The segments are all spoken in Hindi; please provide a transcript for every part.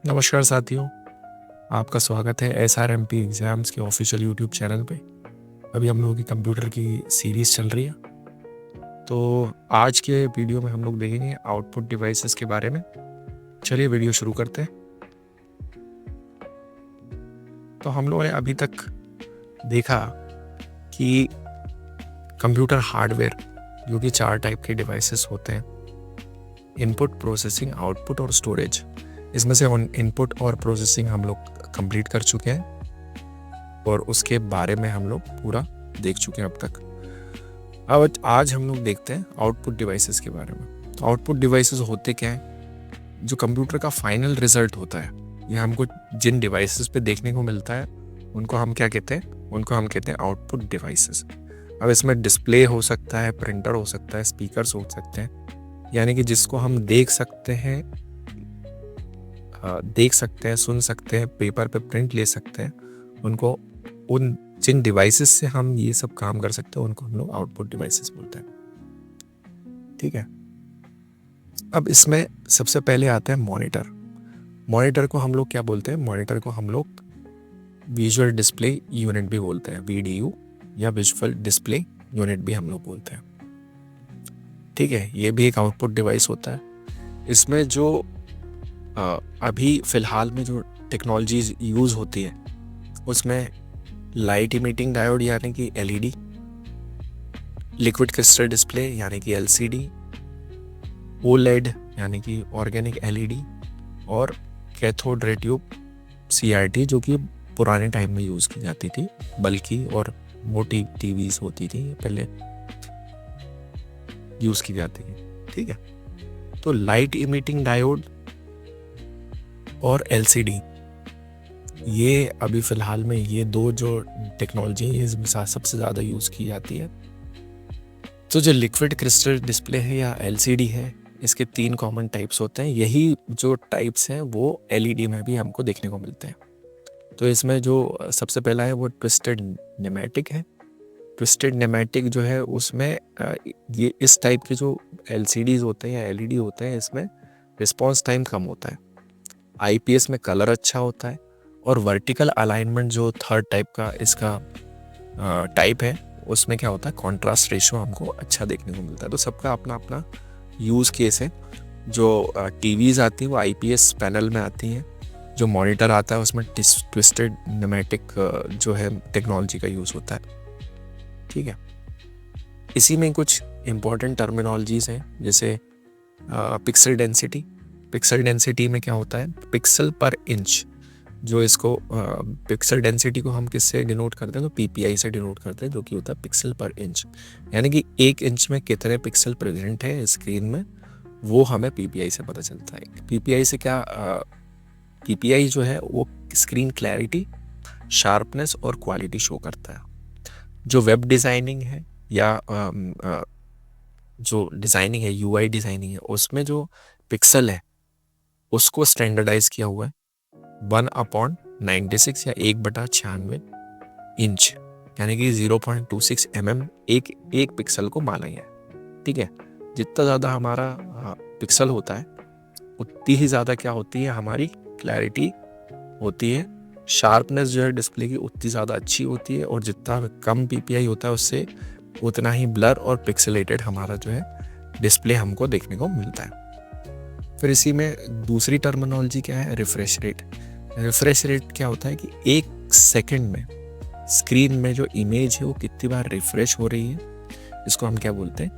नमस्कार साथियों, आपका स्वागत है SRMP एग्ज़ाम्स के ऑफिशियल यूट्यूब चैनल पे। अभी हम लोगों की कंप्यूटर की सीरीज़ चल रही है। तो आज के वीडियो में हम लोग देखेंगे आउटपुट डिवाइसेस के बारे में। चलिए वीडियो शुरू करते हैं। तो हम लोगों ने अभी तक देखा कि कंप्यूटर हार्डवेयर जो कि 4 टाइप के डिवाइसेस होते हैं, इनपुट, प्रोसेसिंग, आउटपुट और स्टोरेज। इसमें से इनपुट और प्रोसेसिंग हम लोग कंप्लीट कर चुके हैं और उसके बारे में हम लोग पूरा देख चुके हैं अब तक। अब आज हम लोग देखते हैं आउटपुट डिवाइसेस के बारे में। तो आउटपुट डिवाइसेस होते क्या हैं? जो कंप्यूटर का फाइनल रिजल्ट होता है, ये हमको जिन डिवाइसेस पे देखने को मिलता है उनको हम क्या कहते हैं? उनको हम कहते हैं आउटपुट डिवाइसेस। अब इसमें डिस्प्ले हो सकता है, प्रिंटर हो सकता है, स्पीकर्स हो सकते हैं, यानी कि जिसको हम देख सकते हैं, सुन सकते हैं, पेपर पे प्रिंट ले सकते हैं, उनको उन जिन डिवाइसेस से हम ये सब काम कर सकते हैं उनको हम लोग आउटपुट डिवाइसेस बोलते हैं। ठीक है। अब इसमें सबसे पहले आता है मॉनिटर। मॉनिटर को हम लोग क्या बोलते हैं? मॉनिटर को हम लोग विजुअल डिस्प्ले यूनिट भी बोलते हैं, VDU या विजुअल डिस्प्ले यूनिट भी हम लोग बोलते हैं। ठीक है, ये भी एक आउटपुट डिवाइस होता है। इसमें जो अभी फ़िलहाल में जो टेक्नोलॉजीज यूज़ होती है उसमें लाइट इमिटिंग डायोड यानी कि LED, लिक्विड क्रिस्टल डिस्प्ले यानी कि LCD, OLED यानी कि ऑर्गेनिक LED और कैथोड रे ट्यूब CRT जो कि पुराने टाइम में यूज़ की जाती थी, बल्कि और मोटी टीवीज होती थी पहले यूज़ की जाती थी। ठीक है, तो लाइट इमिटिंग डायोड और LCD, ये अभी फ़िलहाल में ये दो जो टेक्नोलॉजी है इसमें सबसे ज़्यादा यूज़ की जाती है। तो जो लिक्विड क्रिस्टल डिस्प्ले है या LCD है, इसके 3 कॉमन टाइप्स होते हैं। यही जो टाइप्स हैं वो LED में भी हमको देखने को मिलते हैं। तो इसमें जो सबसे पहला है वो ट्विस्टेड न्यूमेटिक है। ट्विस्टेड न्यूमेटिक जो है उसमें ये इस टाइप के जो LCDs होते हैं या LED होते हैं, इसमें रिस्पॉन्स टाइम कम होता है, IPS में कलर अच्छा होता है और वर्टिकल अलाइनमेंट जो थर्ड टाइप का इसका टाइप है उसमें क्या होता है, कॉन्ट्रास्ट रेशियो हमको अच्छा देखने को मिलता है। तो सबका अपना अपना यूज़ केस है। जो टीवीज आती है वो IPS पैनल में आती हैं, जो मॉनिटर आता है उसमें ट्विस्टेड न्यूमेटिक जो है टेक्नोलॉजी का यूज़ होता है। ठीक है, इसी में कुछ इम्पोर्टेंट टर्मिनोलॉजीज हैं, जैसे पिक्सल डेंसिटी। पिक्सल डेंसिटी में क्या होता है? पिक्सल पर इंच। जो इसको पिक्सल डेंसिटी को हम किससे डिनोट करते हैं? तो PPI से डिनोट करते हैं, जो कि होता है पिक्सल पर इंच, यानी कि 1 इंच में कितने पिक्सल प्रेजेंट है स्क्रीन में, वो हमें PPI से पता चलता है। PPI से क्या PPI जो है वो स्क्रीन क्लैरिटी, शार्पनेस और क्वालिटी शो करता है। जो वेब डिज़ाइनिंग है या जो डिज़ाइनिंग है, UI डिज़ाइनिंग है, उसमें जो पिक्सल है उसको स्टैंडर्डाइज किया हुआ है 1/96 या 1/96 इंच, यानी कि 0.26 mm एक पिक्सल को माना गया है। ठीक है, जितना ज़्यादा हमारा पिक्सल होता है उतनी ही ज़्यादा क्या होती है, हमारी क्लैरिटी होती है, शार्पनेस जो है डिस्प्ले की उतनी ज़्यादा अच्छी होती है, और जितना कम PPI होता है उससे उतना ही ब्लर और पिक्सेलेटेड हमारा जो है डिस्प्ले हमको देखने को मिलता है। फिर इसी में दूसरी टर्मिनोलॉजी क्या है? Refresh rate. रिफ्रेश रेट क्या होता है कि 1 सेकंड में स्क्रीन में जो इमेज है वो कितनी बार रिफ्रेश हो रही है, इसको हम क्या बोलते हैं?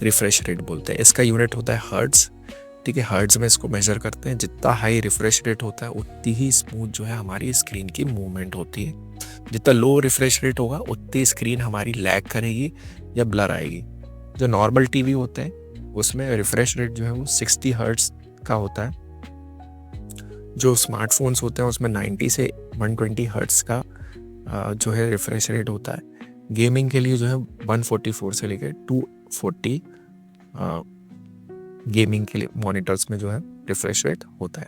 रिफ्रेश रेट बोलते हैं। इसका यूनिट होता है हर्ट्ज। ठीक है, हर्ट्ज में इसको मेजर करते हैं। जितना हाई रिफ्रेश रेट होता है उतनी ही स्मूथ जो है हमारी स्क्रीन की मूवमेंट होती है। जितना लो रिफ्रेश रेट होगा उतनी स्क्रीन हमारी लैग करेगी या ब्लर आएगी। जो नॉर्मल टीवी होते हैं उसमें रिफ्रेश रेट जो है वो 60 हर्ट्ज का होता है। जो स्मार्टफोन्स होते हैं उसमें 90 से 120 हर्ट्ज का जो है रिफ्रेश रेट होता है। गेमिंग के लिए जो है 144 से लेकर 240 गेमिंग के लिए मॉनिटर्स में जो है रिफ्रेश रेट होता है।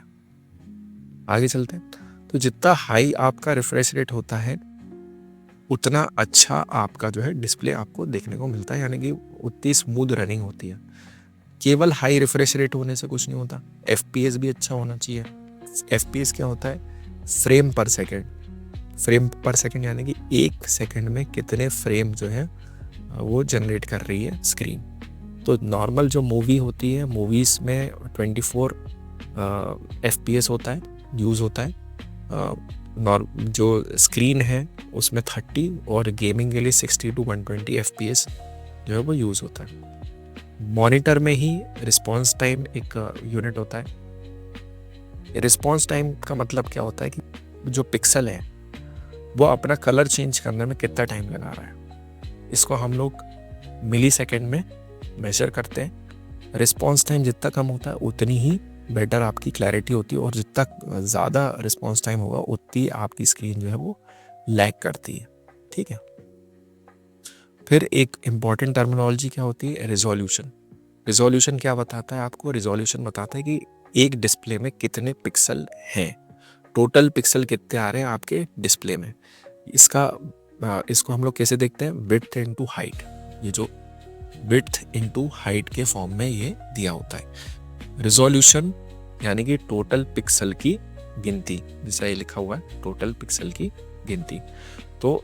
आगे चलते हैं। तो जितना हाई आपका रिफ्रेश रेट होता है उतना अच्छा आपका जो है डिस्प्ले आपको देखने को मिलता है, यानी कि उतनी स्मूथ रनिंग होती है। केवल हाई रिफ्रेश रेट होने से कुछ नहीं होता, FPS भी अच्छा होना चाहिए, FPS क्या होता है? फ्रेम पर सेकेंड। फ्रेम पर सेकेंड यानी कि एक सेकेंड में कितने फ्रेम जो है वो जनरेट कर रही है स्क्रीन। तो नॉर्मल जो मूवी होती है, मूवीज़ में 24 FPS होता है, यूज़ होता है। जो स्क्रीन है उसमें 30 और गेमिंग के लिए 60 to 120 FPS जो है वो यूज़ होता है। मॉनिटर में ही रिस्पॉन्स टाइम एक यूनिट होता है। रिस्पॉन्स टाइम का मतलब क्या होता है कि जो पिक्सल है वो अपना कलर चेंज करने में कितना टाइम लगा रहा है, इसको हम लोग मिली सेकेंड में मेजर करते हैं। रिस्पॉन्स टाइम जितना कम होता है उतनी ही बेटर आपकी क्लैरिटी होती है, और जितना ज़्यादा रिस्पॉन्स टाइम होगा उतनी आपकी स्क्रीन जो है वो लैग करती है। ठीक है। फिर एक इम्पॉर्टेंट टर्मिनोलॉजी क्या होती है? रिजोल्यूशन। रिजोल्यूशन क्या बताता है आपको? रिजोल्यूशन बताता है कि एक डिस्प्ले में कितने पिक्सल हैं, टोटल पिक्सल कितने आ रहे हैं आपके डिस्प्ले में। इसको हम लोग कैसे देखते हैं? Width into height. ये जो विड्थ इनटू हाइट के फॉर्म में ये दिया होता है। रिजोल्यूशन यानी कि टोटल पिक्सल की गिनती, जैसा ये लिखा हुआ है टोटल पिक्सल की गिनती। तो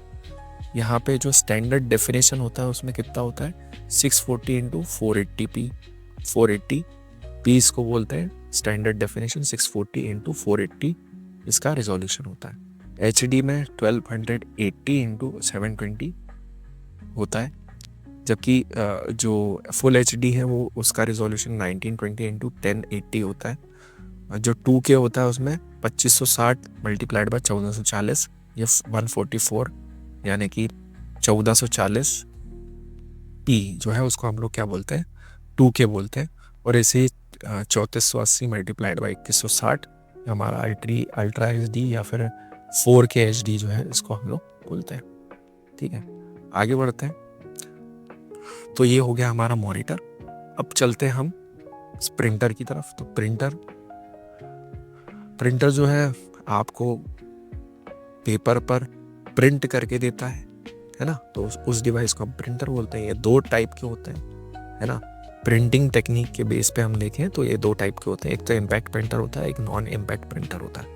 यहाँ पे जो स्टैंडर्ड डेफिनेशन होता है उसमें कितना होता है? 640 इंटू 480p। 480p इसको बोलते हैं स्टैंडर्ड डेफिनेशन। 640 इंटू 480 इसका रिजोल्यूशन होता है। HD में 1280 इंटू 720 होता है, जबकि जो फुल HD है वो उसका रिजोल्यूशन 1920 इंटू 1080 होता है। जो 2K होता है उसमें 2560 मल्टीप्लाइड बाय 1440 या 144 यानी कि 1440 p जो है उसको हम लोग क्या बोलते हैं? 2K बोलते हैं। और ऐसे 3480 मल्टीप्लाइड बाई 2160 हमारा अल्ट्रा HD या फिर 4K HD जो है इसको हम लोग बोलते हैं। ठीक है, आगे बढ़ते हैं। तो ये हो गया हमारा मॉनिटर। अब चलते हैं हम प्रिंटर की तरफ। तो प्रिंटर जो है आपको पेपर पर प्रिंट करके देता है ना। तो उस डिवाइस को हम प्रिंटर बोलते हैं। ये दो टाइप के होते हैं, है ना। प्रिंटिंग टेक्निक के बेस पे हम देखें तो ये दो टाइप के होते हैं। एक तो इम्पैक्ट प्रिंटर होता है, एक नॉन इम्पैक्ट प्रिंटर होता है।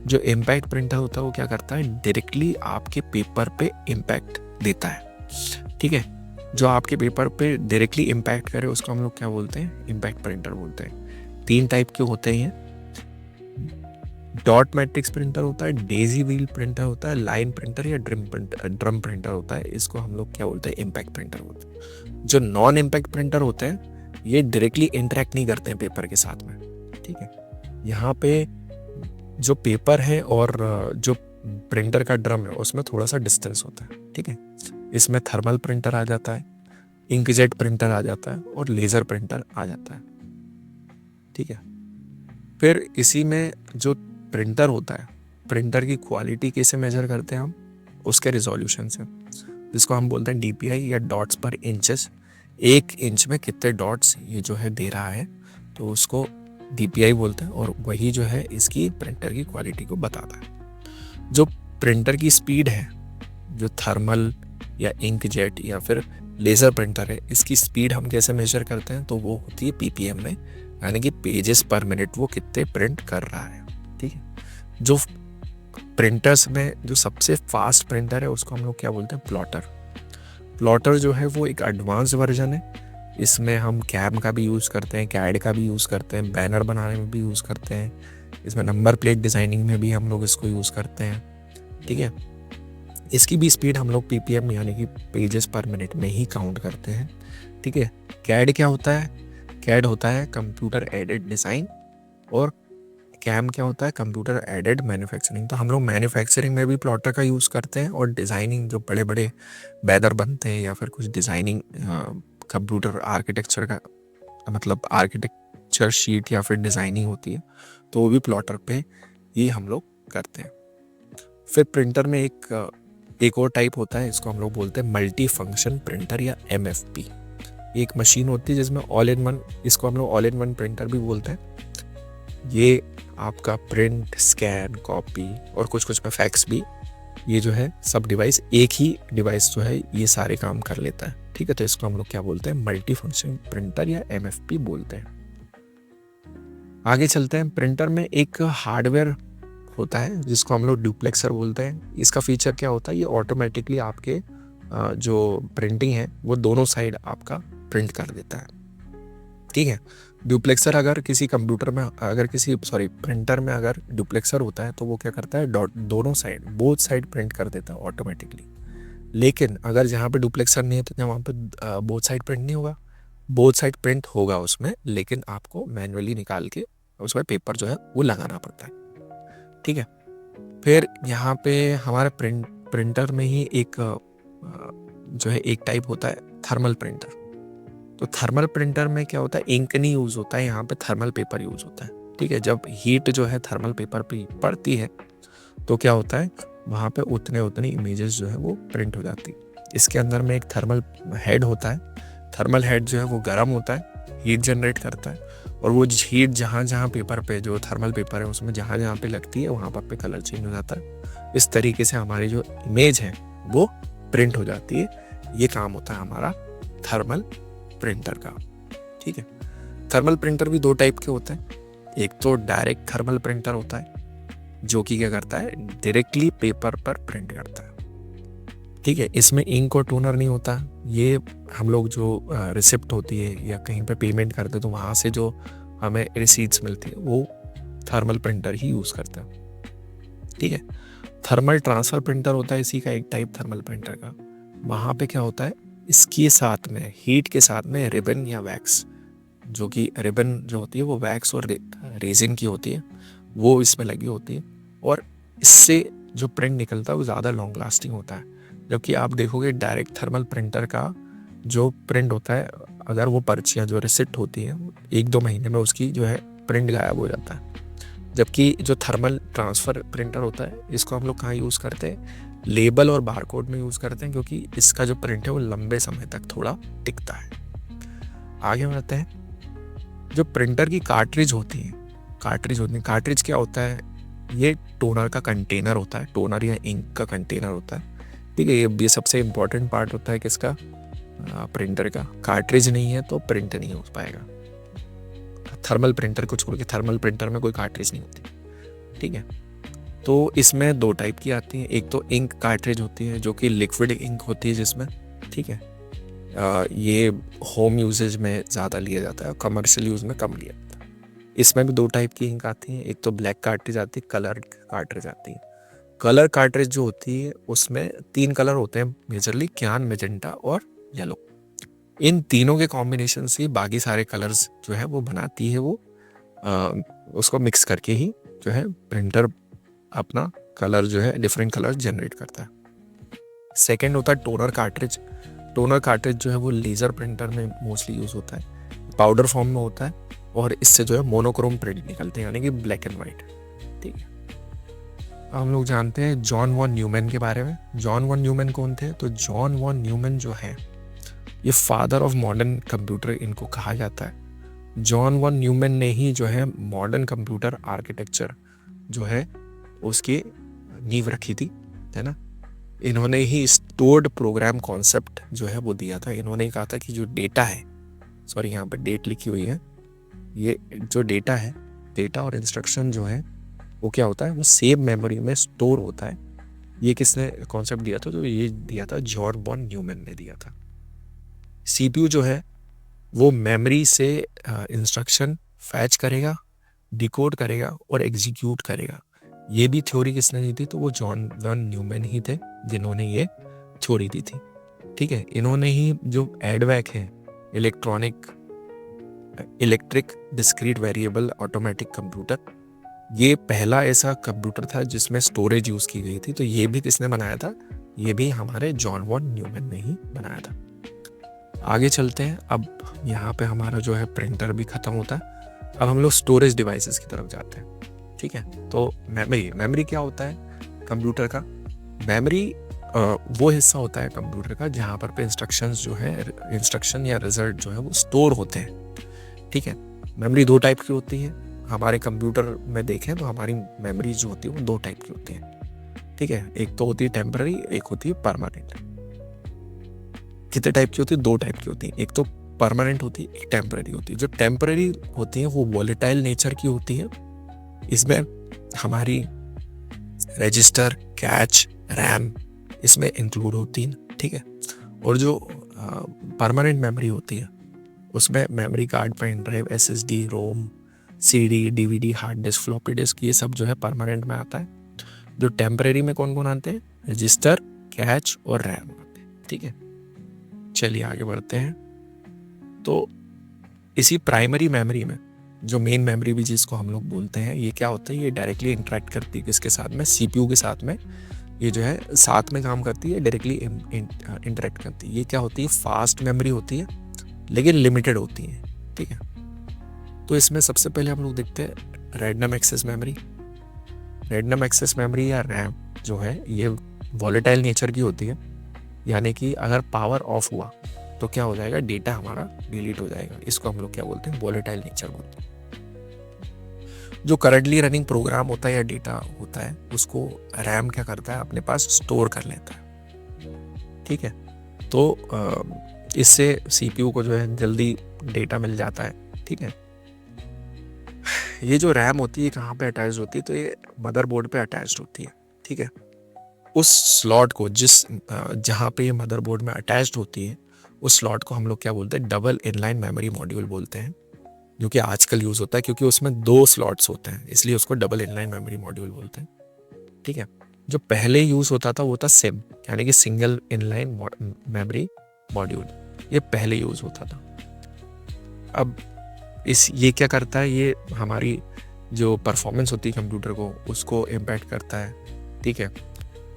जो इम्पैक्ट प्रिंटर होता है वो क्या करता है? डायरेक्टली आपके पेपर पे इम्पैक्ट देता है। ठीक है, जो आपके पेपर पे डायरेक्टली इम्पैक्ट करे उसको हम लोग क्या बोलते हैं? इम्पैक्ट प्रिंटर बोलते हैं। 3 टाइप के होते हैं। डॉट मैट्रिक्स प्रिंटर होता है, डेजी व्हील प्रिंटर होता है, लाइन प्रिंटर या ड्रम प्रिंटर होता है। इसको हम लोग क्या बोलते हैं? इम्पैक्ट प्रिंटर बोलते हैं। जो नॉन इम्पैक्ट प्रिंटर होते हैं ये डायरेक्टली इंटरेक्ट नहीं करते हैं पेपर के साथ में। ठीक है, यहाँ पे जो पेपर है और जो प्रिंटर का ड्रम है उसमें थोड़ा सा डिस्टेंस होता है। ठीक है, इसमें थर्मल प्रिंटर आ जाता है, इंकजेट प्रिंटर आ जाता है और लेज़र प्रिंटर आ जाता है। ठीक है, फिर इसी में जो प्रिंटर होता है, प्रिंटर की क्वालिटी कैसे मेजर करते हैं हम? उसके रिजोल्यूशन से, जिसको हम बोलते हैं DPI या डॉट्स पर इंचेस। 1 इंच में कितने डॉट्स ये जो है दे रहा है, तो उसको DPI बोलते हैं, और वही जो है इसकी प्रिंटर की क्वालिटी को बताता है। जो प्रिंटर की स्पीड है, जो थर्मल या इंकजेट या फिर लेज़र प्रिंटर है, इसकी स्पीड हम कैसे मेजर करते हैं? तो वो होती है PPM में, यानी कि पेजेस पर मिनट वो कितने प्रिंट कर रहा है। ठीक है, जो प्रिंटर्स में जो सबसे फास्ट प्रिंटर है उसको हम लोग क्या बोलते हैं? प्लॉटर। प्लॉटर जो है वो एक एडवांस वर्जन है। इसमें हम कैम का भी यूज़ करते हैं, कैड का भी यूज़ करते हैं, बैनर बनाने में भी यूज़ करते हैं, इसमें नंबर प्लेट डिज़ाइनिंग में भी हम लोग इसको यूज़ करते हैं। ठीक है, इसकी भी स्पीड हम लोग PPM यानी कि पेजेस पर मिनट में ही काउंट करते हैं। ठीक है, कैड क्या होता है? कैड होता है कंप्यूटर एडेड डिज़ाइन, और कैम क्या होता है? Computer aided manufacturing. तो हम लोग मैन्युफैक्चरिंग में भी प्लॉटर का यूज़ करते हैं, और डिज़ाइनिंग जो बड़े बड़े बैनर बनते हैं या फिर कुछ डिज़ाइनिंग कंप्यूटर आर्किटेक्चर का मतलब आर्किटेक्चर शीट या फिर डिज़ाइनिंग होती है, तो वो भी प्लॉटर पे ही हम लोग करते हैं। फिर प्रिंटर में एक और टाइप होता है, इसको हम लोग बोलते हैं मल्टी फंक्शन प्रिंटर या MFP। एक मशीन होती है जिसमें ऑल इन वन, इसको हम लोग ऑल इन वन प्रिंटर भी बोलते हैं। ये आपका प्रिंट, स्कैन, कॉपी और कुछ में फैक्स भी, ये जो है सब डिवाइस, एक ही डिवाइस जो है ये सारे काम कर लेता है। ठीक है, तो इसको हम लोग क्या बोलते हैं? मल्टी फंक्शन प्रिंटर या MFP बोलते हैं। आगे चलते हैं। प्रिंटर में एक हार्डवेयर होता है जिसको हम लोग डुप्लेक्सर बोलते हैं। इसका फीचर क्या होता है, ये ऑटोमेटिकली आपके जो प्रिंटिंग है वो दोनों साइड आपका प्रिंट कर देता है। ठीक है, डुप्लेक्सर अगर किसी कंप्यूटर में प्रिंटर में अगर डुप्लेक्सर होता है तो वो क्या करता है, दोनों साइड बोथ साइड प्रिंट कर देता है ऑटोमेटिकली। लेकिन अगर जहाँ पे डुप्लेक्सर नहीं है तो वहाँ पे बोथ साइड प्रिंट नहीं होगा। बोथ साइड प्रिंट होगा उसमें, लेकिन आपको मैन्युअली निकाल के उसमें पेपर जो है वो लगाना पड़ता है। ठीक है, फिर यहाँ पे हमारे प्रिंटर में ही एक जो है एक टाइप होता है थर्मल प्रिंटर। तो थर्मल प्रिंटर में क्या होता है, इंक नहीं यूज़ होता है, यहाँ पे थर्मल पेपर यूज़ होता है। ठीक है, जब हीट जो है थर्मल पेपर पे पड़ती है तो क्या होता है, वहाँ पे उतनी इमेजेस जो है वो प्रिंट हो जाती है। इसके अंदर में एक थर्मल हेड होता है। थर्मल हेड जो है वो गर्म होता है, हीट जनरेट करता है, और वो हीट जहाँ जहाँ पेपर पे, जो थर्मल पेपर है उसमें जहाँ जहाँ पे लगती है वहाँ पे कलर चेंज हो जाता है। इस तरीके से हमारी जो इमेज है वो प्रिंट हो जाती है। ये काम होता है हमारा थर्मल प्रिंटर का। ठीक है, थर्मल प्रिंटर भी दो टाइप के होते हैं। एक तो डायरेक्ट थर्मल प्रिंटर होता है जो कि क्या करता है, डायरेक्टली पेपर पर प्रिंट करता है। ठीक है, इसमें इंक और टोनर नहीं होता। ये हम लोग जो रिसिप्ट होती है या कहीं पे पेमेंट करते हैं तो वहाँ से जो हमें रिसीट्स मिलती है वो थर्मल प्रिंटर ही यूज़ करता है। ठीक है, थर्मल ट्रांसफ़र प्रिंटर होता है इसी का एक टाइप थर्मल प्रिंटर का। वहाँ पे क्या होता है, इसके साथ में हीट के साथ में रिबन या वैक्स, जो कि रिबन जो होती है वो वैक्स और रेजिन की होती है, वो इसमें लगी होती है, और इससे जो प्रिंट निकलता है वो ज़्यादा लॉन्ग लास्टिंग होता है। जबकि आप देखोगे डायरेक्ट थर्मल प्रिंटर का जो प्रिंट होता है, अगर वो पर्चियाँ जो रिसिप्ट होती है 1-2 महीने में उसकी जो है प्रिंट गायब हो जाता है। जबकि जो थर्मल ट्रांसफ़र प्रिंटर होता है इसको हम लोग कहाँ यूज़ करते हैं, लेबल और बारकोड में यूज़ करते हैं, क्योंकि इसका जो प्रिंट है वो लंबे समय तक थोड़ा टिकता है। आगे बढ़ते हैं। जो प्रिंटर की कार्ट्रिज होती है, कार्ट्रिज क्या होता है, ये टोनर का कंटेनर होता है, टोनर या इंक का कंटेनर होता है। ठीक है, ये सबसे इम्पोर्टेंट पार्ट होता है किसका, प्रिंटर का। कार्ट्रिज नहीं है तो प्रिंट नहीं हो पाएगा। थर्मल प्रिंटर को छोड़ के थर्मल प्रिंटर में कोई कार्ट्रिज नहीं होती। ठीक है, तो इसमें दो टाइप की आती हैं। एक तो इंक कार्ट्रिज होती है जो कि लिक्विड इंक होती है जिसमें, ठीक है, ये होम यूजेज में ज़्यादा लिया जाता है, कमर्शियल यूज़ में कम लिया जाता है। इसमें भी दो टाइप की इंक आती हैं। एक तो ब्लैक कार्ट्रिज आती है, कलर कार्ट्रिज आती है। कलर कार्ट्रिज जो होती है उसमें 3 कलर होते हैं मेजरली, क्यान, मेजेंटा और येलो। इन तीनों के कॉम्बिनेशन से बाकी सारे कलर्स जो है वो बनाती है, वो उसको मिक्स करके ही जो है प्रिंटर अपना कलर जो है डिफरेंट कलर जनरेट करता है। सेकेंड होता है टोनर कार्ट्रिज। टोनर कार्ट्रिज जो है वो लेज़र प्रिंटर में मोस्टली यूज़ होता है, पाउडर फॉर्म में होता है, और इससे जो है मोनोक्रोम प्रिंट निकलते हैं, यानी कि ब्लैक एंड वाइट। ठीक है, हम लोग जानते हैं जॉन वॉन न्यूमैन के बारे में। जॉन वॉन न्यूमैन कौन थे, तो जॉन वॉन न्यूमैन जो है ये फादर ऑफ मॉडर्न कंप्यूटर इनको कहा जाता है। जॉन वॉन न्यूमैन ने ही जो है मॉडर्न कंप्यूटर आर्किटेक्चर जो है उसकी नींव रखी थी, है ना। इन्होंने ही स्टोर्ड प्रोग्राम कॉन्सेप्ट जो है वो दिया था। इन्होंने कहा था कि जो डेटा है, सॉरी यहाँ पे डेट लिखी हुई है, ये जो डेटा है, डेटा और इंस्ट्रक्शन जो है वो क्या होता है, वो सेम मेमोरी में स्टोर होता है। ये किसने कॉन्सेप्ट दिया था, तो ये दिया था जॉन वॉन न्यूमैन ने दिया था। सीपीयू जो है वो मेमोरी से इंस्ट्रक्शन फैच करेगा, डिकोड करेगा और एग्जीक्यूट करेगा। ये भी थ्योरी किसने दी थी, तो वो जॉन वॉन न्यूमैन ही थे जिन्होंने ये थ्योरी दी थी। ठीक है, इन्होंने ही जो एडवैक है, electric discrete variable automatic computer, ये पहला ऐसा कंप्यूटर था जिसमें स्टोरेज यूज़ की गई थी। तो ये भी किसने बनाया था, ये भी हमारे जॉन वॉन न्यूमैन ने ही बनाया था। आगे चलते हैं। अब यहाँ पे हमारा जो है प्रिंटर भी ख़त्म होता है। अब हम लोग स्टोरेज डिवाइसेस की तरफ जाते हैं। ठीक है, तो मेमोरी क्या होता है कंप्यूटर का। मेमोरी वो हिस्सा होता है कंप्यूटर का जहाँ पर पे इंस्ट्रक्शन या रिजल्ट जो है वो स्टोर होते हैं। ठीक है, मेमोरी दो टाइप की होती है। हमारे कंप्यूटर में देखें तो हमारी मेमोरी जो होती है वो दो टाइप की होती है। ठीक है, एक तो होती है टेम्पररी, एक होती है परमानेंट। कितने टाइप की होती है, दो टाइप की होती है। एक तो परमानेंट होती है, एक टेम्पररी होती है। जो टेम्पररी होती है वो वॉलेटाइल नेचर की होती है। इसमें हमारी रजिस्टर, कैच, रैम इसमें इंक्लूड होती है, ठीक है। और जो परमानेंट मेमोरी होती है उसमें memory card, pen drive, SSD, ROM, CD, DVD, hard disk, floppy disk, ये सब जो है परमानेंट में आता है। जो टेम्परेरी में कौन कौन आते हैं? रजिस्टर, कैच और रैम आते हैं, ठीक है। चलिए आगे बढ़ते हैं। तो इसी प्राइमरी मेमोरी में जो मेन मेमोरी भी जिसको हम लोग बोलते हैं, ये क्या होता है? ये डायरेक्टली इंटरेक्ट करती है किसके साथ में? सीपीयू के साथ में। ये जो है साथ में काम करती है, डायरेक्टली इंटरेक्ट करती है। ये क्या होती है? फास्ट मेमोरी होती है लेकिन लिमिटेड होती है, ठीक है। तो इसमें सबसे पहले हम लोग देखते हैं random access memory. Random access memory या रैम जो है ये वॉलेटाइल नेचर की होती है, यानी कि अगर पावर ऑफ हुआ तो क्या हो जाएगा? डेटा हमारा डिलीट हो जाएगा। इसको हम लोग क्या बोलते हैं? वॉलेटाइल नेचर बोलते हैं। जो करंटली रनिंग प्रोग्राम होता है या डेटा होता है उसको रैम क्या करता है? अपने पास स्टोर कर लेता है, ठीक है। तो इससे सीपीयू को जो है जल्दी डेटा मिल जाता है, ठीक है। ये जो रैम होती है कहाँ पे अटैच होती है? तो ये मदरबोर्ड पे अटैच होती है, ठीक है। उस स्लॉट को जहाँ पे ये मदरबोर्ड में अटैच्ड होती है उस स्लॉट को हम लोग क्या बोलते हैं? डबल इनलाइन मेमोरी मॉड्यूल बोलते हैं, जो कि आजकल यूज होता है क्योंकि उसमें 2 स्लॉट्स होते हैं, इसलिए उसको डबल इनलाइन मेमोरी मॉड्यूल बोलते हैं, ठीक है। जो पहले यूज होता था वो था सिम, यानी कि सिंगल इनलाइन मेमोरी मॉड्यूल। ये पहले यूज होता था। अब ये क्या करता है? ये हमारी जो परफॉर्मेंस होती है कंप्यूटर को उसको इम्पैक्ट करता है, ठीक है।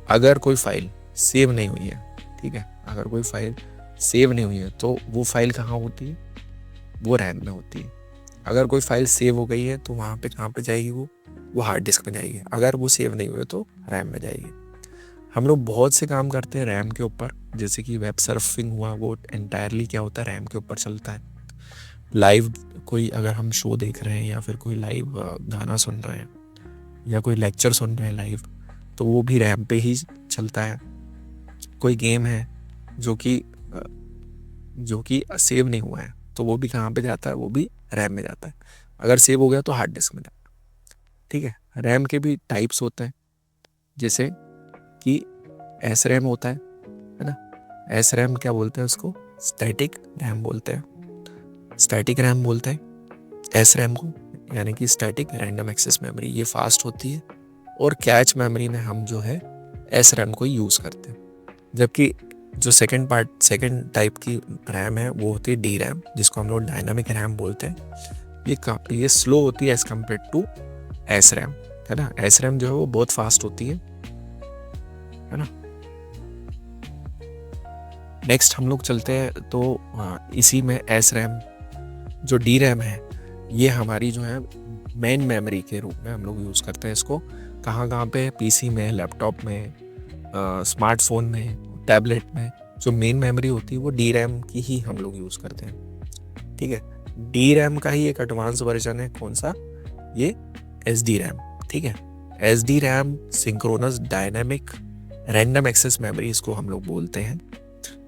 अगर कोई फाइल सेव नहीं हुई है, ठीक है, अगर कोई फाइल सेव नहीं हुई है तो वो फाइल कहाँ होती है? वो रैम में होती है। अगर कोई फाइल सेव हो गई है तो वहाँ पे कहाँ पे जाएगी? वो हार्ड डिस्क में जाएगी। अगर वो सेव नहीं हुई तो रैम में जाएगी। हम लोग बहुत से काम करते हैं रैम के ऊपर, जैसे कि वेब सर्फिंग हुआ, वो एंटायरली क्या होता है? रैम के ऊपर चलता है। लाइव कोई अगर हम शो देख रहे हैं या फिर कोई लाइव गाना सुन रहे हैं या कोई लेक्चर सुन रहे हैं लाइव, तो वो भी रैम पे ही चलता है। कोई गेम है जो कि सेव नहीं हुआ है तो वो भी कहाँ पे जाता है? वो भी रैम में जाता है। अगर सेव हो गया तो हार्ड डिस्क में जाता है, ठीक है। रैम के भी टाइप्स होते हैं, जैसे कि एस रैम होता है ना। एस रैम क्या बोलते हैं उसको? स्टैटिक रैम बोलते हैं। स्टैटिक रैम बोलते हैं एस रैम को, यानी कि स्टैटिक रैंडम एक्सेस मेमोरी। ये फास्ट होती है। और कैच मेमोरी में हम जो है एस रैम को यूज़ करते हैं। जबकि जो सेकंड टाइप की रैम है वो होती है डी रैम, जिसको हम लोग डायनामिक रैम बोलते हैं। ये स्लो होती है as compared to S RAM, है ना। एस रैम जो है वो बहुत फास्ट होती है ना। नेक्स्ट हम लोग चलते हैं तो इसी में एस रैम, जो डी रैम है ये हमारी जो है मेन मेमोरी के रूप में हम लोग यूज़ करते हैं इसको। कहाँ पे? पीसी में, लैपटॉप में, स्मार्टफोन में, टैबलेट में। जो मेन मेमोरी होती है वो डी रैम की ही हम लोग यूज़ करते हैं, ठीक है। डी रैम का ही एक एडवांस वर्जन है, कौन सा? ये एस डी रैम, ठीक है। S D RAM synchronous dynamic random access memory इसको हम लोग बोलते हैं।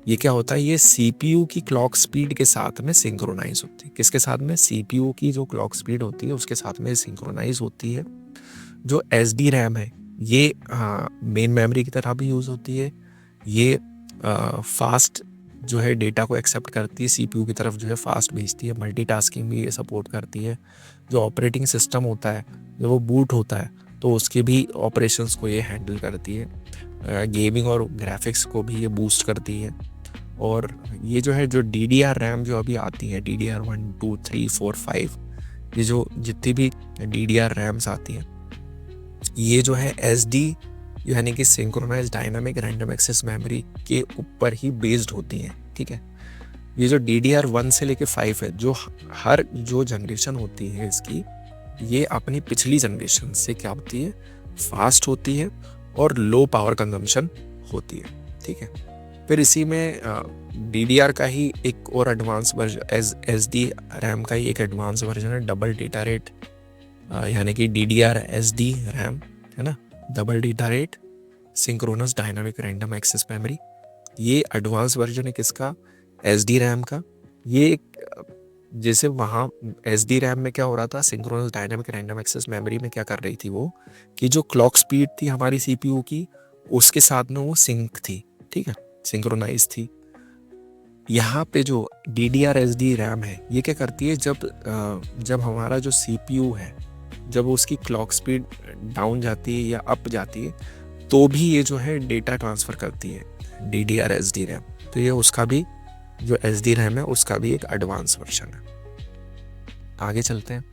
ये क्या होता है? ये सीपीयू की क्लॉक स्पीड के साथ में सिंक्रोनाइज होती है। किसके साथ में? सीपीयू की जो क्लॉक स्पीड होती है उसके साथ में सिंक्रोनाइज होती है। जो एस डी रैम है ये मेन मेमोरी की तरह भी यूज़ होती है। ये फास्ट जो है डेटा को एक्सेप्ट करती है, सीपीयू की तरफ जो है फास्ट भेजती है। मल्टीटास्किंग भी ये सपोर्ट करती है। जो ऑपरेटिंग सिस्टम होता है जब वो बूट होता है तो उसके भी ऑपरेशंस को ये हैंडल करती है। गेमिंग और ग्राफिक्स को भी ये बूस्ट करती है। और ये जो है जो DDR रैम जो अभी आती है, DDR 1, 2, 3, 4, 5, ये जो जितनी भी DDR रैम्स आती हैं ये जो है SD यानी कि synchronize dynamic random access memory के ऊपर ही बेस्ड होती हैं, ठीक है। ये जो DDR 1 से लेके 5 है, जो जनरेशन होती है इसकी, ये अपनी पिछली जनरेशन से क्या होती है? फास्ट होती है और लो पावर कंजम्पशन होती है, ठीक है। फिर इसी में DDR का ही एक और एडवांस वर्जन, SD रैम का ही एक एडवांस वर्जन है, डबल डेटा रेट, यानी कि DDR SD रैम, है ना। Double data rate synchronous dynamic random access memory, ये एडवांस वर्जन है किसका? SD रैम का। ये जैसे वहाँ एसडी रैम में क्या हो रहा था, synchronous dynamic random access memory में क्या कर रही थी वो, कि जो क्लॉक स्पीड थी हमारी सीपीयू की उसके साथ में वो सिंक थी, ठीक है, सिंक्रोनाइज थी। यहाँ पे जो DDR SD रैम है ये क्या करती है, जब हमारा जो सीपीयू है जब उसकी क्लॉक स्पीड डाउन जाती है या अप जाती है तो भी ये जो है डेटा ट्रांसफ़र करती है DDR SD रैम। तो ये उसका भी जो SD रैम है उसका भी एक एडवांस वर्जन है। आगे चलते हैं,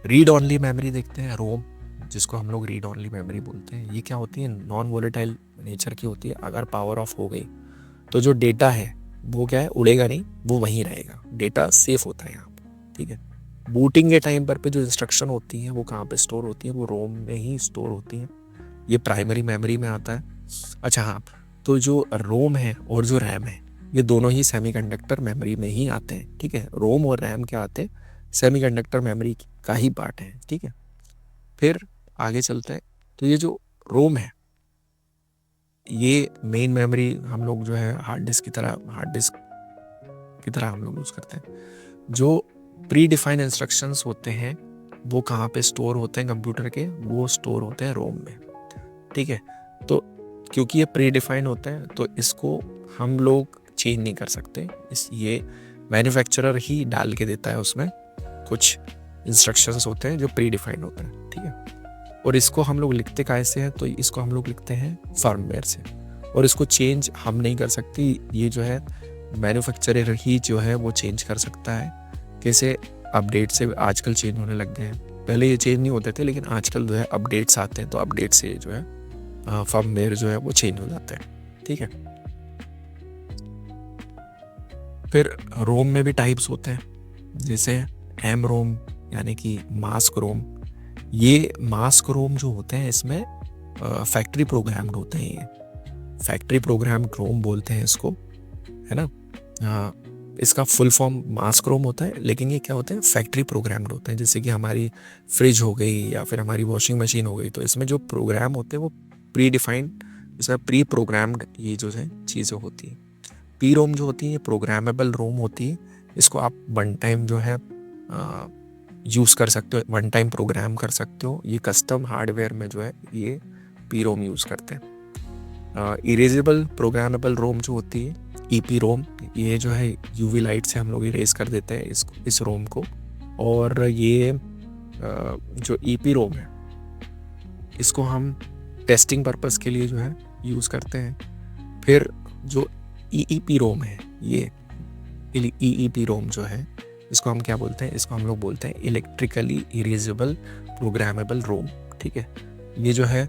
रीड ऑनली मेमोरी देखते हैं, रोम, जिसको हम लोग रीड ऑनली मेमोरी बोलते हैं। ये क्या होती है, नॉन वोलेटाइल नेचर की होती है। अगर पावर ऑफ हो गई तो जो डेटा है वो क्या है, उड़ेगा नहीं, वो वहीं रहेगा, डेटा सेफ होता है यहाँ पर, ठीक है। बूटिंग के टाइम पर पे जो इंस्ट्रक्शन होती हैं वो कहाँ पे स्टोर होती हैं, वो रोम में ही स्टोर होती हैं। ये प्राइमरी मेमोरी में आता है। अच्छा हाँ, तो जो रोम है और जो रैम है ये दोनों ही सेमीकंडक्टर मेमोरी में ही आते हैं, ठीक है। रोम और रैम क्या आते हैं, सेमीकंडक्टर मेमोरी का ही पार्ट है, ठीक है। फिर आगे चलते हैं, तो ये जो रोम है ये मेन मेमोरी हम लोग जो है हार्ड डिस्क की तरह हम लोग यूज़ करते हैं। जो प्री डिफाइंड इंस्ट्रक्शंस होते हैं वो कहाँ पे स्टोर होते हैं कंप्यूटर के, वो स्टोर होते हैं रोम में, ठीक है। तो क्योंकि ये प्री डिफाइंड होता है तो इसको हम लोग चेंज नहीं कर सकते, ये मैन्युफैक्चरर ही डाल के देता है, उसमें कुछ इंस्ट्रक्शंस होते हैं जो प्री डिफाइंड होते हैं, ठीक है। और इसको हम लोग लिखते कैसे हैं, तो इसको हम लोग लिखते हैं फर्मवेयर से, और इसको चेंज हम नहीं कर सकते, ये जो है मैन्युफैक्चरर ही जो है वो चेंज कर सकता है। कैसे, अपडेट से आजकल चेंज होने लग गए हैं, पहले ये चेंज नहीं होते थे, लेकिन आजकल जो है अपडेट्स आते हैं तो अपडेट से जो है फर्मवेयर जो है वो चेंज हो जाता है, ठीक है। फिर रोम में भी टाइप्स होते हैं, जैसे एम रोम यानी कि मास्क रोम। ये मास्क रोम जो होते हैं इसमें फैक्ट्री प्रोग्राम्ड होते हैं, ये फैक्ट्री प्रोग्राम्ड रोम बोलते हैं इसको, है ना। इसका फुल फॉर्म मास्क रोम होता है, लेकिन ये क्या होते हैं, फैक्ट्री प्रोग्राम्ड होते हैं। जैसे कि हमारी फ्रिज हो गई या फिर हमारी वॉशिंग मशीन हो गई, तो इसमें जो प्रोग्राम होते हैं वो प्री डिफाइंड, इसमें प्री प्रोग्राम्ड ये जो है चीज़ें होती हैं। पी रोम जो होती है प्रोग्रामेबल रोम होती है, इसको आप वन टाइम जो है यूज़ कर सकते हो, वन टाइम प्रोग्राम कर सकते हो। ये कस्टम हार्डवेयर में जो है ये पी रोम यूज़ करते हैं। इरेजेबल प्रोग्रामेबल रोम जो होती है ईपी रोम, ये जो है यूवी लाइट से हम लोग इरेज कर देते हैं इस रोम को। और ये जो ईपी रोम है इसको हम टेस्टिंग पर्पस के लिए जो है यूज़ करते हैं। फिर जो ईईपी रोम है, ये ईईपी रोम जो है इसको हम क्या बोलते हैं, इसको हम लोग बोलते हैं इलेक्ट्रिकली इरेजेबल प्रोग्रामेबल रोम, ठीक है। ये जो है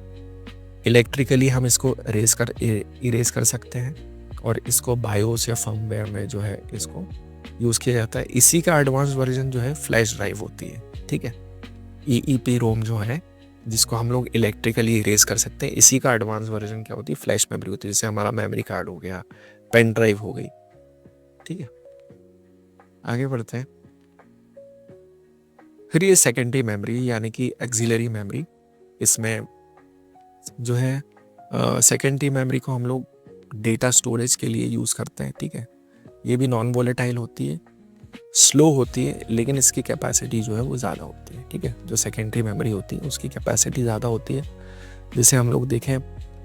इलेक्ट्रिकली हम इसको इरेज कर सकते हैं, और इसको बायोस या फर्मवेयर में जो है इसको यूज़ किया जाता है। इसी का एडवांस वर्जन जो है फ्लैश ड्राइव होती है, ठीक है। ईईपी रोम जो है जिसको हम लोग इलेक्ट्रिकली इरेज कर सकते हैं, इसी का एडवांस वर्जन क्या होती है, फ्लैश मेमोरी होती है। जैसे हमारा मेमोरी कार्ड हो गया, पेन ड्राइव हो गई, ठीक है। आगे बढ़ते हैं, फिर ये सेकेंडरी मेमोरी यानी कि एक्सिलरी मेमोरी। इसमें जो है सेकेंडरी मेमोरी को हम लोग डेटा स्टोरेज के लिए यूज़ करते हैं, ठीक है। ये भी नॉन वोलेटाइल होती है, स्लो होती है, लेकिन इसकी कैपेसिटी जो है वो ज़्यादा होती है, ठीक है। जो सेकेंडरी मेमोरी होती है उसकी कैपेसिटी ज़्यादा होती है। जैसे हम लोग देखें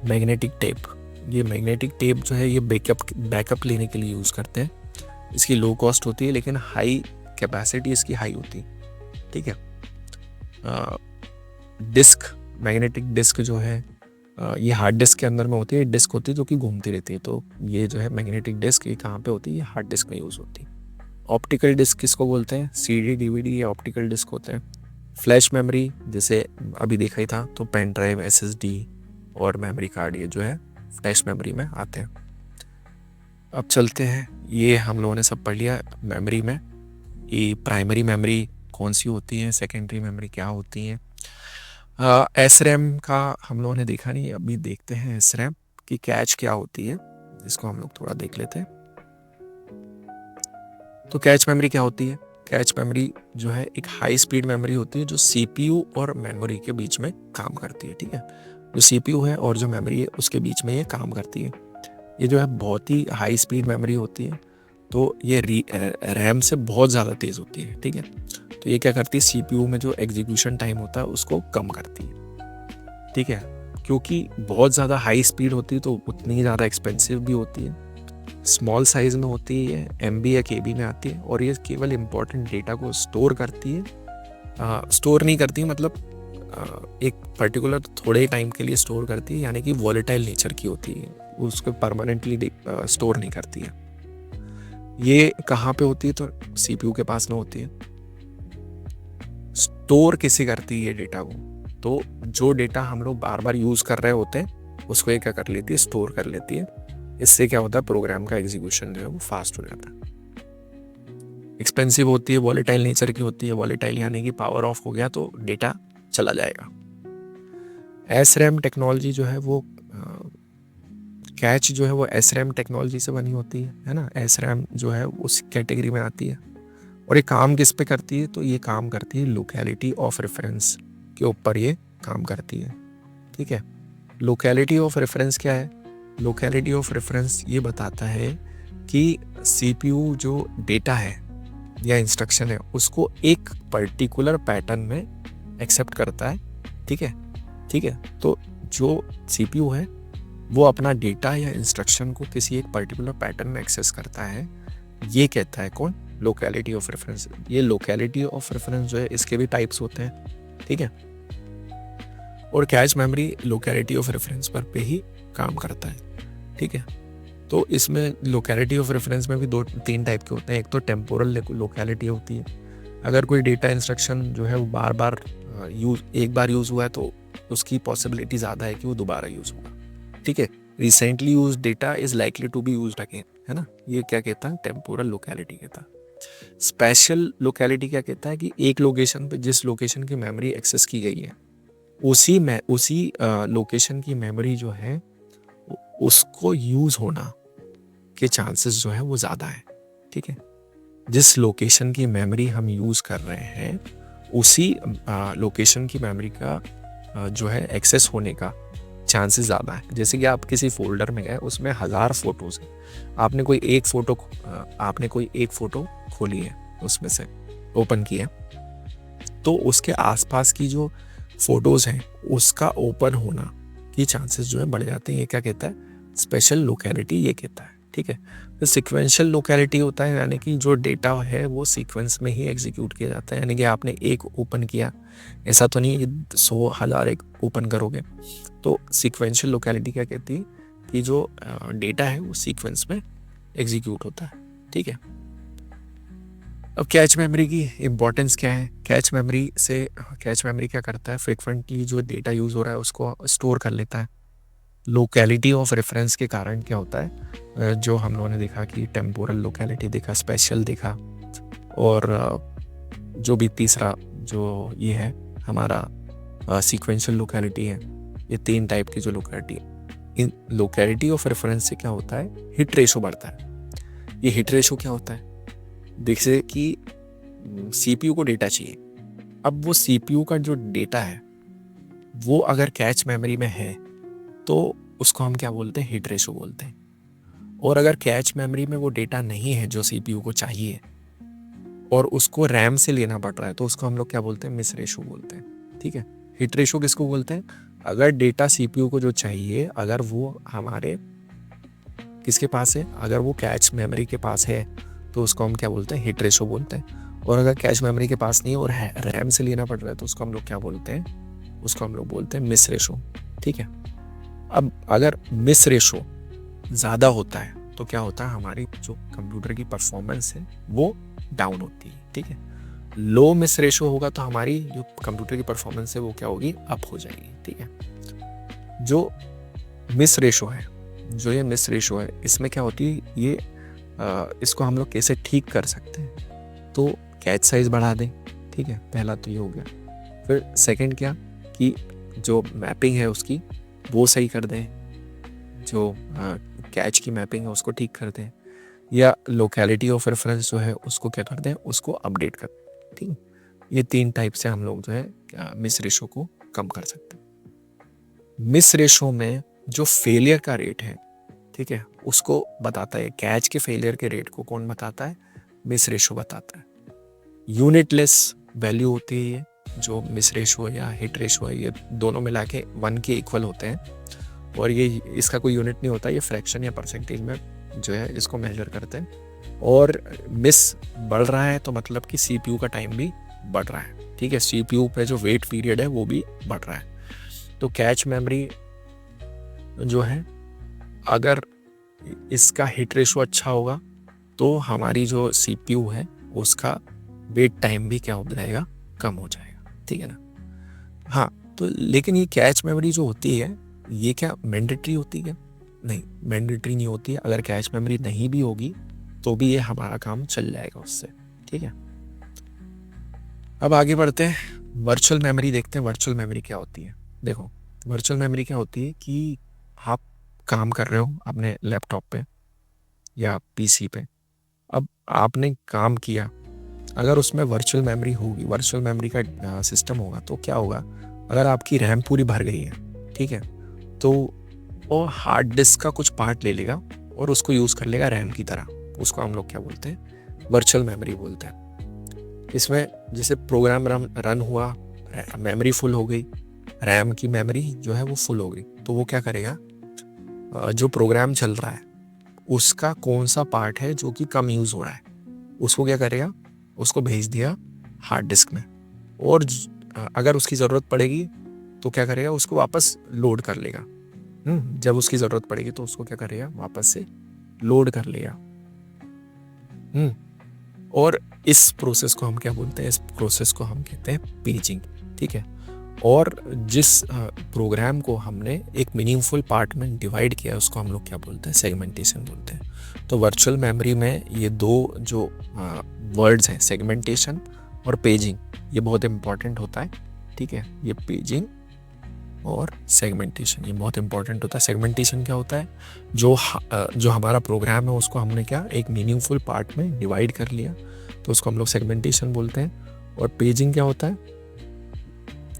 मैग्नेटिक टेप, ये मैग्नेटिक टेप जो है ये बैकअप लेने के लिए यूज़ करते हैं। इसकी लो कॉस्ट होती है, लेकिन हाई कैपेसिटी इसकी हाई होती है, ठीक है। डिस्क, मैग्नेटिक डिस्क जो है ये हार्ड डिस्क के अंदर में होती है, डिस्क होती है जो कि घूमती रहती है। तो ये जो है मैग्नेटिक डिस्क ये कहाँ पे होती है, ये हार्ड डिस्क में यूज़ होती है। ऑप्टिकल डिस्क किसको बोलते हैं, सीडी डीवीडी या ऑप्टिकल डिस्क होते हैं। फ्लैश मेमोरी जैसे अभी देखा ही था, तो पेन ड्राइव, एसएसडी और मेमोरी कार्ड ये जो है फ्लैश मेमोरी में आते हैं। अब चलते हैं, ये हम लोगों ने सब पढ़ लिया मेमोरी में, ये प्राइमरी मेमोरी कौन सी होती है, सेकेंडरी मेमोरी क्या होती है। एस रैम का हम लोगों ने देखा नहीं, अभी देखते हैं एस रैम की कैच क्या होती है, इसको हम लोग थोड़ा देख लेते हैं। तो कैच मेमोरी क्या होती है, कैच मेमोरी जो है एक हाई स्पीड मेमोरी होती है जो सीपीयू और मेमोरी के बीच में काम करती है, ठीक है। जो सीपीयू है और जो मेमोरी है उसके बीच में ये काम करती है। ये जो है बहुत ही हाई स्पीड मेमोरी होती है। तो ये रैम से बहुत ज़्यादा तेज़ होती है, ठीक है। तो ये क्या करती है, सीपीयू में जो एग्जीक्यूशन टाइम होता है उसको कम करती है, ठीक है। क्योंकि बहुत ज़्यादा हाई स्पीड होती है तो उतनी ही ज़्यादा एक्सपेंसिव भी होती है। स्मॉल साइज़ में होती है, एमबी या केबी में आती है, और ये केवल इम्पोर्टेंट डेटा को स्टोर करती है। स्टोर नहीं करती, मतलब एक पर्टिकुलर थोड़े टाइम के लिए स्टोर करती है, यानी कि वॉलेटाइल नेचर की होती है, उसको परमानेंटली स्टोर नहीं करती है। ये कहाँ पे होती है, तो सीपीयू के पास में होती है। स्टोर किसे करती है ये डेटा को, तो जो डेटा हम लोग बार बार यूज़ कर रहे होते हैं उसको ये क्या कर लेती है, स्टोर कर लेती है। इससे क्या होता है, प्रोग्राम का एग्जीक्यूशन जो है वो फास्ट हो जाता है। एक्सपेंसिव होती है, वॉलेटाइल नेचर की होती है। वॉलेटाइल यानी कि पावर ऑफ हो गया तो डेटा चला जाएगा। एस रैम टेक्नोलॉजी जो है वो कैच जो है वो एस रैम टेक्नोलॉजी से बनी होती है ना। एस रैम जो है उस कैटेगरी में आती है। और ये काम किस पे करती है, तो ये काम करती है लोकेलिटी ऑफ रेफरेंस के ऊपर, ये काम करती है, ठीक है। लोकेलिटी ऑफ रेफरेंस क्या है, लोकेलिटी ऑफ रेफरेंस ये बताता है कि सीपीयू जो डेटा है या इंस्ट्रक्शन है उसको एक पर्टिकुलर पैटर्न में एक्सेप्ट करता है, ठीक है, ठीक है। तो जो सीपीयू है वो अपना डेटा या इंस्ट्रक्शन को किसी एक पर्टिकुलर पैटर्न में एक्सेस करता है, ये कहता है कौन, लोकेलिटी ऑफ रेफरेंस। ये लोकेलिटी ऑफ रेफरेंस जो है इसके भी टाइप्स होते हैं, ठीक है। और cache memory locality of reference पर पे ही काम करता है, ठीक है। तो इसमें लोकेलिटी ऑफ रेफरेंस में भी 2-3 टाइप के होते हैं। एक तो टेम्पोरल लोकेलिटी होती है, अगर कोई डेटा इंस्ट्रक्शन जो है वो बार बार एक बार यूज़ हुआ है तो उसकी पॉसिबिलिटी ज़्यादा है कि वो दोबारा यूज़ होगा, ठीक है। Recently use data is likely to be used again, है ना। ये क्या कहता है, टेम्पोरल लोकेलिटी कहता है। स्पेशल लोकेलिटी क्या कहता है कि एक लोकेशन पे जिस लोकेशन की मेमोरी एक्सेस की गई है उसी लोकेशन की मेमोरी जो है उसको यूज होना के चांसेस जो है वो ज़्यादा है, ठीक है। जिस लोकेशन की मेमोरी हम यूज़ कर रहे हैं उसी लोकेशन की मेमोरी का जो है एक्सेस होने का चांसेस ज़्यादा है। जैसे कि आप किसी फोल्डर में गए, उसमें 1000 फोटोज़ हैं, आपने कोई एक फ़ोटो खोली है, उसमें से ओपन की है, तो उसके आसपास की जो फोटोज़ हैं उसका ओपन होना की चांसेस जो है बढ़ जाते हैं। ये क्या कहता है, स्पेशल लोकेलिटी ये कहता है, ठीक है। तो सिक्वेंशियल लोकेलिटी होता है, यानी कि जो डेटा है वो सीक्वेंस में ही एग्जीक्यूट किया जाता है। यानी कि आपने एक ओपन किया, ऐसा तो नहीं 100,000 एक ओपन करोगे। तो सीक्वेंशियल लोकेलिटी क्या कहती है कि जो डेटा है वो सीक्वेंस में एग्जीक्यूट होता है, ठीक है। अब कैच मेमोरी की इम्पोर्टेंस क्या है, कैच मेमोरी क्या करता है, फ्रिक्वेंटली जो डेटा यूज़ हो रहा है उसको स्टोर कर लेता है। लोकेलिटी ऑफ रेफरेंस के कारण क्या होता है, जो हम लोगों ने देखा कि टेम्पोरल लोकेलिटी देखा, स्पेशल देखा, और जो भी तीसरा जो ये है हमारा सीक्वेंशियल लोकेलिटी है, ये 3 टाइप की जो लोकेलिटी है। इन लोकेलिटी ऑफ रेफरेंस से क्या होता है, हिट रेशो बढ़ता है। ये हिट रेशो क्या होता है, जैसे कि सीपीयू को डेटा चाहिए, अब वो सीपीयू का जो डेटा है वो अगर कैच मेमोरी में है तो उसको हम क्या बोलते हैं, हिट रेशो बोलते हैं। और अगर कैच मेमोरी में वो डेटा नहीं है जो सीपीयू को चाहिए और उसको रैम से लेना पड़ रहा है तो उसको हम लोग क्या बोलते हैं, मिस रेशो बोलते हैं, ठीक है। हिट रेशो किसको बोलते हैं, अगर डेटा सीपीयू को जो चाहिए अगर वो हमारे किसके पास है, अगर वो कैच मेमोरी के पास है तो उसको हम क्या बोलते हैं, हिट रेशो बोलते हैं। और अगर कैच मेमोरी के पास नहीं और रैम से लेना पड़ रहा है तो उसको हम लोग क्या बोलते हैं, उसको हम लोग बोलते हैं मिस रेशो, ठीक है। अब अगर मिस रेशो ज़्यादा होता है तो क्या होता है, हमारी जो कंप्यूटर की परफॉर्मेंस है वो डाउन होती है, ठीक है। लो मिस रेशो होगा तो हमारी जो कंप्यूटर की परफॉर्मेंस है वो क्या होगी, अप हो जाएगी, ठीक है। जो मिस रेशो है इसमें क्या होती है, ये इसको हम लोग कैसे ठीक कर सकते हैं, तो कैच साइज बढ़ा दें, ठीक है, पहला तो ये हो गया। फिर सेकंड क्या कि जो मैपिंग है उसकी वो सही कर दें, जो कैच की मैपिंग है उसको ठीक कर दें, या लोकेलिटी ऑफ रेफरेंस जो है उसको क्या कर दें, उसको अपडेट कर दें, ठीक है। ये 3 टाइप से हम लोग जो है मिस रेशो को कम कर सकते हैं। मिस रेशो में जो फेलियर का रेट है ठीक है, उसको बताता है। कैच के फेलियर के रेट को कौन बताता है? मिस रेशो बताता है। यूनिटलेस वैल्यू होती है ये, जो मिस रेशो या हिट रेशो है, ये दोनों मिला के 1 के इक्वल होते हैं और ये इसका कोई यूनिट नहीं होता, ये फ्रैक्शन या परसेंटेज में जो है इसको मेजर करते हैं। और मिस बढ़ रहा है तो मतलब कि CPU का टाइम भी बढ़ रहा है, ठीक है, CPU पे जो वेट पीरियड है वो भी बढ़ रहा है। तो कैच मेमोरी जो है, अगर इसका हिट रेशो अच्छा होगा तो हमारी जो CPU है उसका वेट टाइम भी क्या हो जाएगा? कम हो जाएगा, ठीक है ना। हाँ, तो लेकिन ये कैच मेमोरी जो होती है ये क्या मैंडेटरी होती है? नहीं, मैंडेटरी नहीं होती है। अगर कैच मेमोरी नहीं भी होगी तो भी ये हमारा काम चल जाएगा उससे, ठीक है। अब आगे बढ़ते हैं, वर्चुअल मेमोरी देखते हैं। वर्चुअल मेमोरी क्या होती है? देखो, वर्चुअल मेमोरी क्या होती है कि आप काम कर रहे हो अपने लैपटॉप पे या PC पे। अब आपने काम किया, अगर उसमें वर्चुअल मेमोरी होगी, वर्चुअल मेमोरी का सिस्टम होगा तो क्या होगा? अगर आपकी रैम पूरी भर गई है, ठीक है, तो वो हार्ड डिस्क का कुछ पार्ट ले लेगा और उसको यूज़ कर लेगा रैम की तरह। उसको हम लोग क्या बोलते हैं? वर्चुअल मेमोरी बोलते हैं। इसमें जैसे प्रोग्राम रन हुआ, मेमोरी फुल हो गई, रैम की मेमोरी जो है वो फुल हो गई, तो वो क्या करेगा? जो प्रोग्राम चल रहा है उसका कौन सा पार्ट है जो कि कम यूज़ हो रहा है, उसको क्या करेगा? उसको भेज दिया हार्ड डिस्क में, और अगर उसकी ज़रूरत पड़ेगी तो क्या करेगा? उसको वापस लोड कर लेगा। जब उसकी ज़रूरत पड़ेगी तो उसको क्या करेगा? वापस से लोड कर लेगा। और इस प्रोसेस को हम क्या बोलते हैं? इस प्रोसेस को हम कहते हैं पेजिंग, ठीक है। और जिस प्रोग्राम को हमने एक मीनिंगफुल पार्ट में डिवाइड किया उसको हम लोग क्या बोलते हैं? सेगमेंटेशन बोलते हैं। तो वर्चुअल मेमोरी में ये दो जो वर्ड्स हैं, सेगमेंटेशन और पेजिंग, ये बहुत इंपॉर्टेंट होता है, ठीक है। ये पेजिंग और सेगमेंटेशन ये बहुत इंपॉर्टेंट होता है। सेगमेंटेशन क्या होता है? जो हमारा प्रोग्राम है उसको हमने क्या एक मीनिंगफुल पार्ट में डिवाइड कर लिया, तो उसको हम लोग सेगमेंटेशन बोलते हैं। और पेजिंग क्या होता है?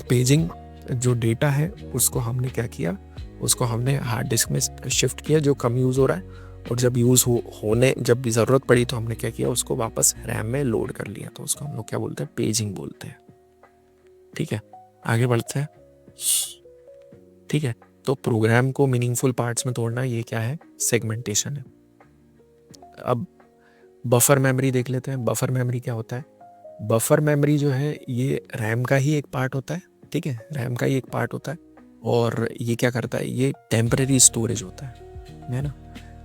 पेजिंग जो डेटा है उसको हमने क्या किया? उसको हमने हार्ड डिस्क में शिफ्ट किया जो कम यूज़ हो रहा है, और जब यूज़ होने जब भी ज़रूरत पड़ी तो हमने क्या किया? उसको वापस रैम में लोड कर लिया, तो उसको हम लोग क्या बोलते हैं? पेजिंग बोलते हैं, ठीक है। आगे बढ़ते हैं, ठीक है। तो प्रोग्राम को मीनिंगफुल पार्ट्स में तोड़ना ये क्या है? सेगमेंटेशन है। अब बफर मेमोरी देख लेते हैं। बफर मेमोरी क्या होता है? बफर मेमोरी जो है ये रैम का ही एक पार्ट होता है, ठीक है, रैम का ही एक पार्ट होता है। और ये क्या करता है? ये टेम्परेरी स्टोरेज होता है ना।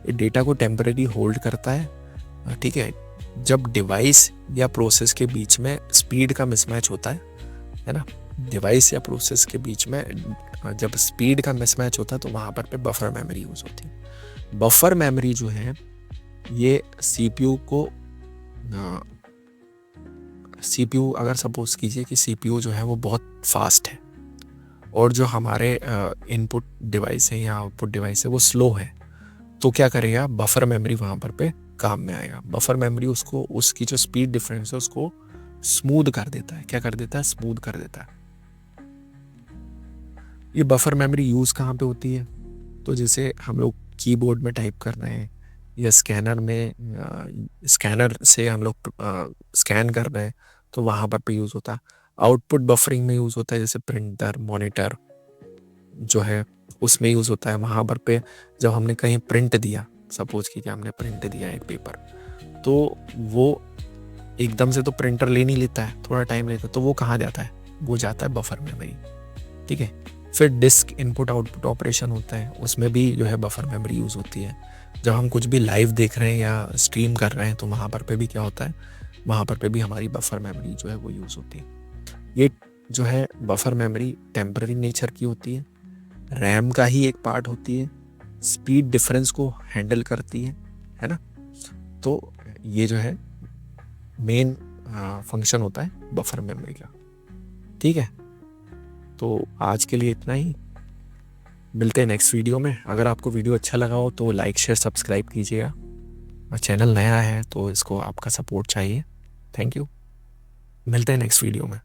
ये डेटा को टेम्परेरी होल्ड करता है, ठीक है। जब डिवाइस या प्रोसेस के बीच में स्पीड का मिसमैच होता है ना, डिवाइस या प्रोसेस के बीच में जब स्पीड का मिसमैच होता है तो वहाँ पर पे बफर मेमोरी यूज़ होती है। बफर मेमोरी जो है ये CPU अगर सपोज कीजिए कि CPU जो है वो बहुत फास्ट है और जो हमारे इनपुट डिवाइस है या आउटपुट डिवाइस है वो स्लो है, तो क्या करेगा? बफर मेमोरी वहाँ पर पे काम में आएगा। बफर मेमोरी उसको उसकी जो स्पीड डिफरेंस है उसको स्मूथ कर देता है। क्या कर देता है? स्मूथ कर देता है। ये बफर मेमोरी यूज़ कहाँ पे होती है? तो जैसे हम लोग कीबोर्ड में टाइप कर रहे हैं या स्कैनर से हम लोग स्कैन कर रहे हैं तो वहाँ पर पे यूज़ होता है। आउटपुट बफरिंग में यूज़ होता है, जैसे प्रिंटर मॉनिटर जो है उसमें यूज़ होता है। वहाँ पर पे जब हमने कहीं प्रिंट दिया, सपोज कीजिए हमने प्रिंट दिया एक पेपर, तो वो एकदम से तो प्रिंटर ले नहीं लेता है, थोड़ा टाइम लेता है, तो वो कहाँ जाता है? वो जाता है बफर मेमोरी, ठीक है। फिर डिस्क इनपुट आउटपुट ऑपरेशन होता है, उसमें भी जो है बफर मेमोरी यूज़ होती है। जब हम कुछ भी लाइव देख रहे हैं या स्ट्रीम कर रहे हैं तो वहाँ पर पे भी क्या होता है? वहाँ पर पे भी हमारी बफर मेमोरी जो है वो यूज़ होती है। ये जो है बफर मेमोरी टेम्पररी नेचर की होती है, रैम का ही एक पार्ट होती है, स्पीड डिफरेंस को हैंडल करती है ना। तो ये जो है मेन फंक्शन होता है बफर मेमोरी का, ठीक है। तो आज के लिए इतना ही, मिलते हैं नेक्स्ट वीडियो में। अगर आपको वीडियो अच्छा लगा हो तो लाइक शेयर सब्सक्राइब कीजिएगा, और चैनल नया है तो इसको आपका सपोर्ट चाहिए। थैंक यू, मिलते हैं नेक्स्ट वीडियो में।